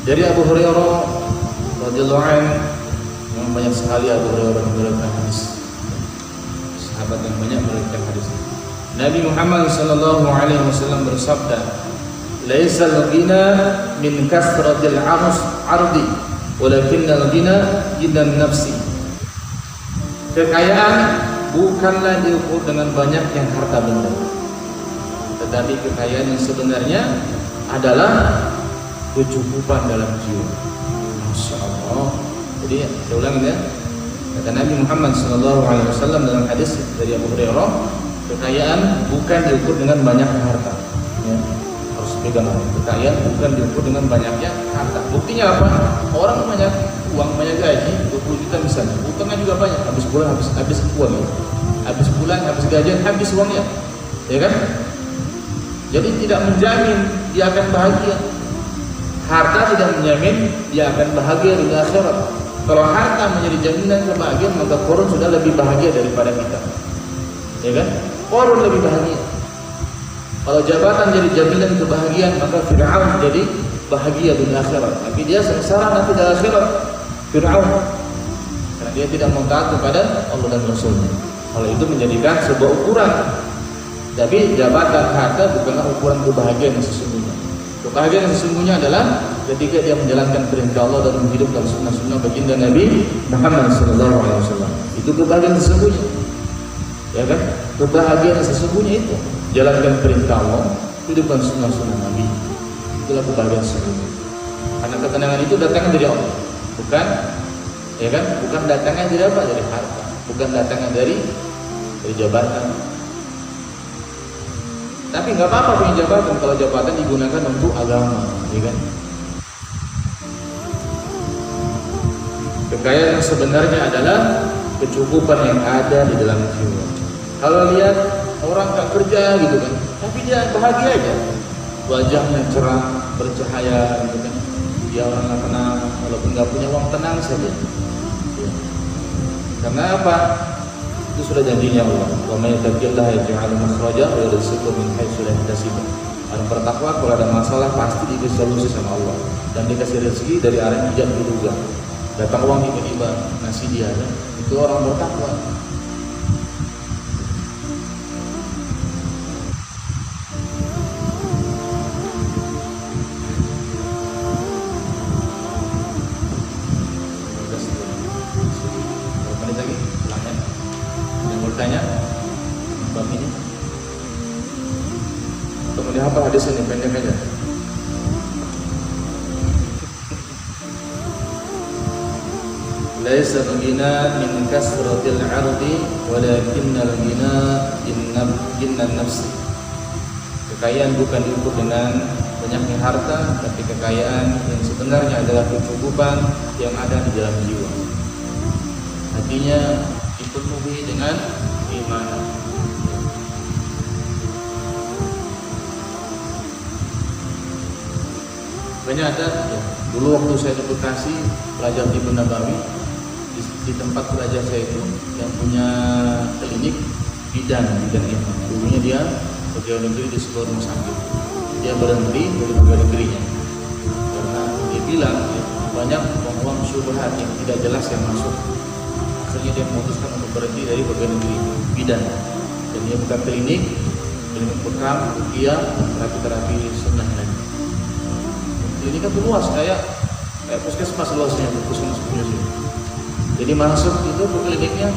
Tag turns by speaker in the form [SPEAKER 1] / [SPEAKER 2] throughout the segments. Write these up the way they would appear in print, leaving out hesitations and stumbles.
[SPEAKER 1] Dari Abu Hurairah radhiyallahu anhu, yang banyak sekali Abu Hurairah meriwayatkan hadis. Sahabat yang banyak meriwayatkan hadis. Nabi Muhammad sallallahu alaihi wasallam bersabda, "Laisal ghina min kasratil ardi, walakinnal ghina ghinan nafsi." Kekayaan bukanlah diukur dengan banyaknya harta benda, tetapi kekayaan yang sebenarnya adalah kecukupan dalam jiwa. Masya Allah. Jadi saya ulangi ya. Kata Nabi Muhammad SAW dalam hadis dari Abu Hurairah, kekayaan bukan diukur dengan banyaknya harta. Ya, harus pegang. Kekayaan bukan diukur dengan banyaknya harta. Buktinya apa? Orang banyak uang, banyak gaji, 20 juta misalnya, utangnya juga banyak. Habis bulan habis uang ya. Habis bulan habis gajian habis uangnya. Ya kan? Jadi tidak menjamin dia akan bahagia. Harta tidak menjamin dia akan bahagia di akhirat. Kalau harta menjadi jaminan kebahagiaan, maka Qarun sudah lebih bahagia daripada kita. Ya kan? Qarun lebih bahagia. Kalau jabatan jadi jaminan kebahagiaan, maka Fir'aun jadi bahagia di akhirat. Tapi dia sengsara nanti di akhirat. Fir'aun, karena dia tidak mau taat kepada Allah dan Rasulnya. Kalau itu menjadikan sebuah ukuran. Tapi jabatan harta bukanlah ukuran kebahagiaan yang sesungguhnya. Kebahagiaan yang sesungguhnya adalah ketika dia menjalankan perintah Allah dan menghidupkan sunnah-sunnah baginda Nabi Muhammad SAW. Itu kebahagiaan sesungguhnya. Ya kan? Kebahagiaan sesungguhnya itu jalankan perintah Allah, hidupkan sunnah-sunnah Nabi. Itulah kebahagiaan sesungguhnya. Karena ketenangan itu datangnya dari Allah, bukan, ya kan? Bukan datangnya dari apa? Dari harta, bukan datangnya dari jabatan. Tapi nggak apa-apa punya jabatan kalau jabatan digunakan untuk agama, ya kan? Kekayaan yang sebenarnya adalah kecukupan yang ada di dalam jiwa. Kalau lihat orang nggak kerja gitu kan, tapi dia bahagia aja, wajahnya cerah, bercahaya gitu kan. Dia orang nggak tenang, walaupun nggak punya uang tenang saja. Ya. Karena apa? Itu sudah janjinya Allah. Wa may yattaqillaha yaj'al makhraja wa yarzuqhu min haitsu la yahtasib. Orang bertakwa kalau ada masalah pasti dikasih solusi sama Allah dan dikasih rezeki dari arah yang tidak diduga. Datang uang tiba-tiba ngasih dia, kan? Itu orang bertakwa. Tanya bab ini kemudian apa hadis ini pendek aja. Laisa ghina min kasratil ardi walakinnal ghina ginnan nafsi. Kekayaan bukan diukur dengan banyaknya harta, tapi kekayaan yang sebenarnya adalah kecukupan yang ada di dalam jiwa. Artinya dipenuhi dengan iman. Banyak ada ya. Dulu waktu saya di Bekasi belajar di Ibnu Nabawi, di tempat belajar saya itu yang punya klinik bidan iman. Dulunya dia pegawai negeri di sebuah rumah sakit. Dia berhenti dari pegawai negerinya karena dia bilang ya, banyak uang syubhat yang tidak jelas yang masuk. Akhirnya dia memutuskan untuk berhenti dari pegawai negeri bidan, dan dia buka klinik bekam, ruqyah, dan terapi sunnah lain. Klinik kan luas kayak puskesmas luasnya, puskesmas punya sih. Jadi masuk itu ke kliniknya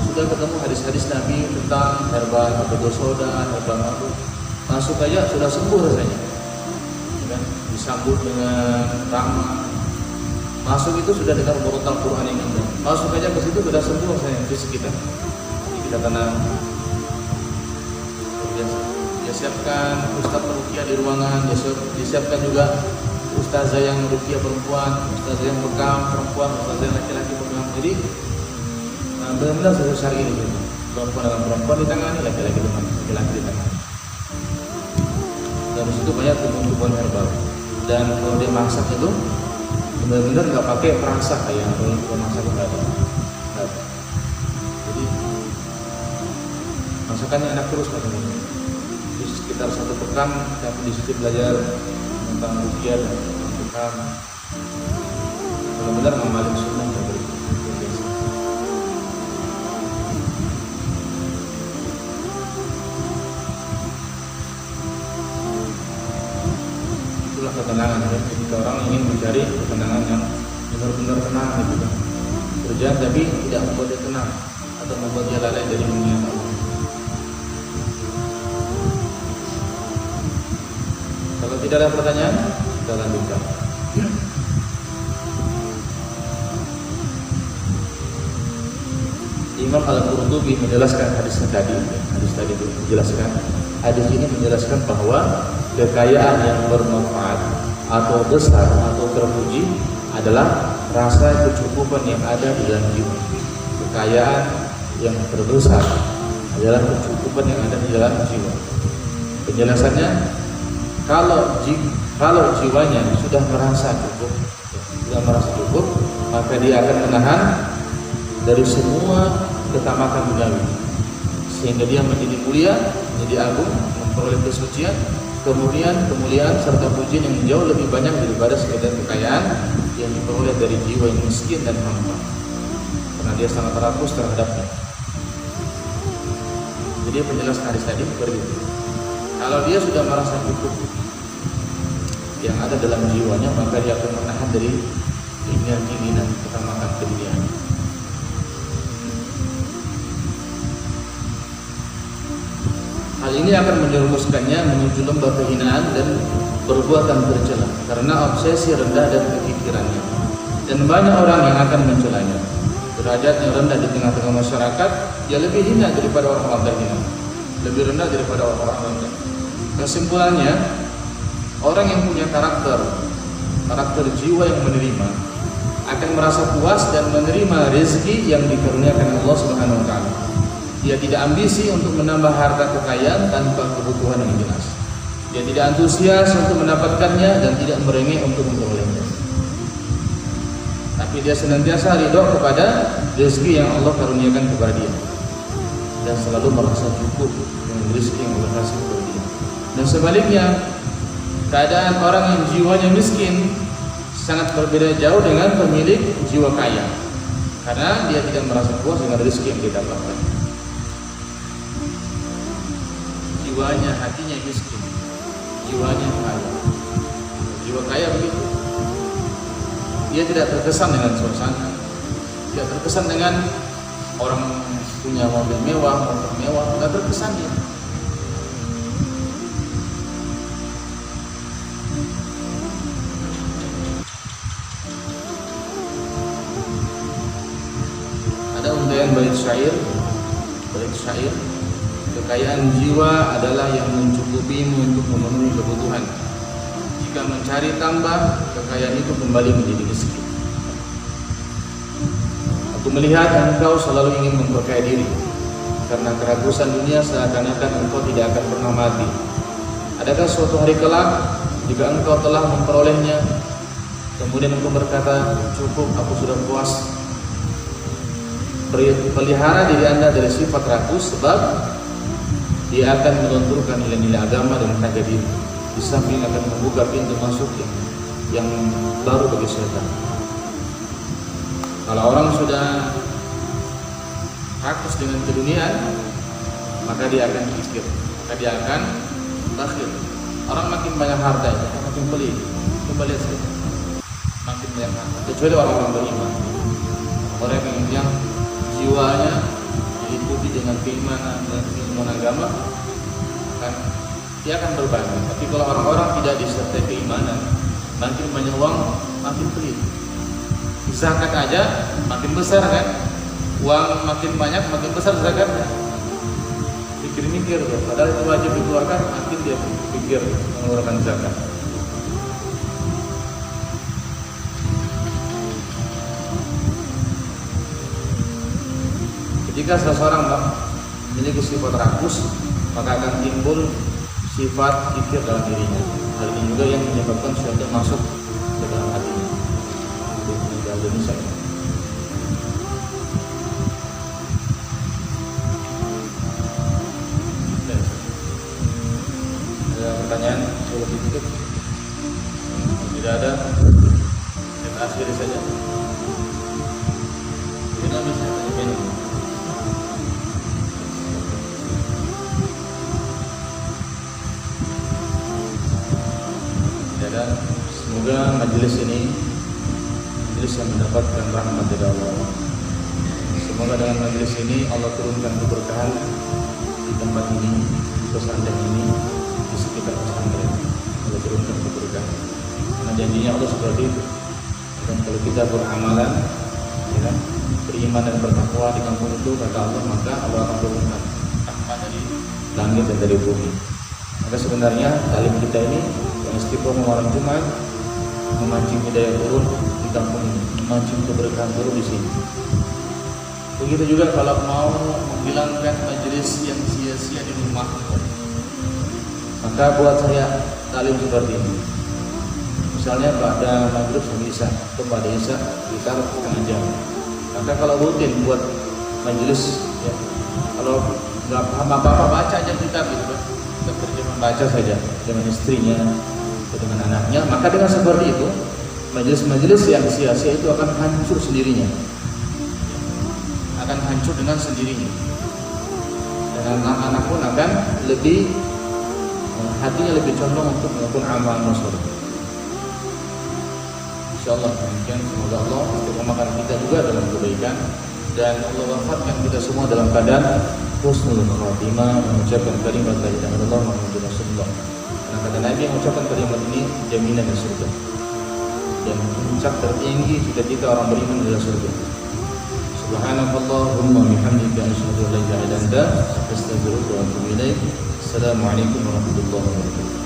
[SPEAKER 1] sudah ketemu hadis-hadis Nabi tentang herbal atau soda, herbal madu. Masuk aja sudah sembuh rasanya, ya kan? Disambut dengan ramah. Masuk itu sudah dengar murotal Quran yang indah. Masuk aja ke situ sudah sembuh saya di sekitar. Jadi kita tenang. Dia siapkan ustaz ruqyah di ruangan, disiapkan juga ustazah yang ruqyah perempuan, ustazah yang bekam perempuan, ustazah yang laki-laki bekam. Jadi benar-benar sebesar ini gitu. Perempuan dengan perempuan ditangani, laki-laki dengan laki-laki ditangani. Dan disitu banyak tumbuhan herbal. Dan kalau dia masak itu benar-benar nggak pakai perasa kayak kalau masak nggak ada. Jadi masakannya enak terus katanya. Di sekitar 1 pekan, tapi di situ belajar tentang ruqyah dan bekam. Kalau benar Imam Malik sunnah berbeda. Itulah ketenangan ya. Jika orang ingin mencari ketenangan yang benar-benar tenang gitu kan. Berjalan tapi tidak membuat dia tenang atau membuat dia lalai dari dunia Allah. Kalau tidak ada pertanyaan, kita lanjutkan. Imam Al-Qurtubi menjelaskan hadis tadi itu menjelaskan hadis ini menjelaskan bahwa kekayaan yang bermanfaat atau besar atau terpuji adalah rasa kecukupan yang ada di dalam jiwa. Kekayaan yang terbesar adalah kecukupan yang ada di dalam jiwa. Penjelasannya, kalau jiwanya sudah merasa cukup, maka dia akan menahan dari semua ketamakan duniawi, sehingga dia menjadi mulia, menjadi agung, memperoleh kesucian, kemuliaan serta pujian yang jauh lebih banyak daripada sekedar kekayaan yang diperoleh dari jiwa yang miskin dan hamba, karena dia sangat rakus terhadapnya. Jadi penjelasan hadis tadi seperti itu. Kalau dia sudah merasa cukup yang ada dalam jiwanya, maka dia akan menahan dari keinginan ketamakan keduniaan. Hal ini akan menjerumuskannya menuju lembah kehinaan dan perbuatan tercela karena obsesi rendah dan kepikirannya. Dan banyak orang yang akan mencelanya. Derajatnya rendah di tengah-tengah masyarakat, dia lebih hina daripada orang-orang terhina, lebih rendah daripada orang-orang rendah. Kesimpulannya, orang yang punya karakter jiwa yang menerima akan merasa puas dan menerima rezeki yang dikaruniakan Allah Subhanahu wa taala. Dia tidak ambisi untuk menambah harta kekayaan tanpa kebutuhan yang jelas. Dia tidak antusias untuk mendapatkannya dan tidak merengek untuk memperolehnya. Tapi dia senantiasa ridho kepada rezeki yang Allah karuniakan kepada dia dan selalu merasa cukup dengan rezeki yang Allah kasih kepada dia. Dan sebaliknya, keadaan orang yang jiwanya miskin sangat berbeda jauh dengan pemilik jiwa kaya, karena dia tidak merasa puas dengan rezeki yang dia dapatkan. Jiwanya, hatinya miskin, jiwanya kaya. Jiwa kaya begitu, dia tidak terkesan dengan suasana, tidak terkesan dengan orang punya mobil mewah, motor mewah, tidak terkesan dia. Ada untayan bait syair, kekayaan jiwa adalah yang mencukupimu untuk memenuhi kebutuhan. Jika mencari tambah, kekayaan itu kembali menjadi miskin. Aku melihat engkau selalu ingin memperkaya diri, karena keragusan dunia seakan-akan engkau tidak akan pernah mati. Adakah suatu hari kelak, jika engkau telah memperolehnya, kemudian engkau berkata, cukup, aku sudah puas? Pelihara diri anda dari sifat rakus, sebab dia akan melunturkan nilai-nilai agama dan harga diri. Di samping akan membuka pintu masuk yang baru bagi setan. Kalau orang sudah rakus dengan keduniaan, maka dia akan pikir, maka dia akan bakhil. Orang makin banyak harta itu makin pelit. Coba lihat saja, makin banyak harta. Kecuali orang-orang beriman, orang yang jiwanya diikuti dengan keimanan dan ilmu agama, kan dia akan berbagi. Tapi kalau orang-orang tidak disertai keimanan, makin banyak uang, makin pelit. Zakat aja makin besar kan, uang makin banyak, makin besar zakatnya. Pikir-mikir, padahal itu wajib dikeluarkan, makin dia pikir mengeluarkan zakat. Jika seseorang memiliki sifat rakus, maka akan timbul sifat kikir dalam dirinya. Hal ini juga yang menyebabkan syaitan masuk ke dalam hatinya. Indonesia. Ada pertanyaan? Tidak ada. Akhiri saja. Kita bisa tanya. Dan semoga majelis ini majelis yang mendapatkan rahmat dari Allah. Semoga dengan majelis ini Allah turunkan keberkahan di tempat ini, di pesantren ini, di sekitar pesantren. Allah turunkan keberkahan. Karena janjinya Allah seperti itu. Dan kalau kita beramalan, ya, beriman dan bertakwa di kampung itu, kata Allah, maka Allah akan turunkan rahmat dari langit dan dari bumi. Maka sebenarnya talim kita ini yang istiqomah malam Jumat memancing hidayah turun di kampung ini, memancing keberkahan turun di sini. Begitu juga kalau mau menghilangkan majelis yang sia-sia di rumah, maka buat saya talim seperti ini. Misalnya pada maghrib sampai isya atau pada isya sekitar setengah jam. Maka kalau rutin buat majelis, ya, kalau nggak paham apa-apa baca aja kitab gitu kan, kita terjemah baca saja dengan istrinya atau dengan anaknya. Maka dengan seperti itu majelis-majelis yang sia-sia itu akan hancur sendirinya, akan hancur dengan sendirinya, dan anak-anak pun akan lebih hatinya lebih condong untuk melakukan amal soleh. InsyaAllah demikian. Semoga Allah untuk memakan kita juga dalam kebaikan, dan Allah wafatkan kita semua dalam keadaan husnul khatimah, mengucapkan kalimat la ilaha illallah Muhammadur Rasulullah. Karena kata Nabi yang mengucapkan kalimat ini jaminan di surga, dan puncak tertinggi cita-cita orang beriman adalah surga. Subhanakallahumma bihamdika asyhadu an la ilaha illa anta astaghfiruka wa atubu ilaik. Assalamualaikum warahmatullahi wabarakatuh.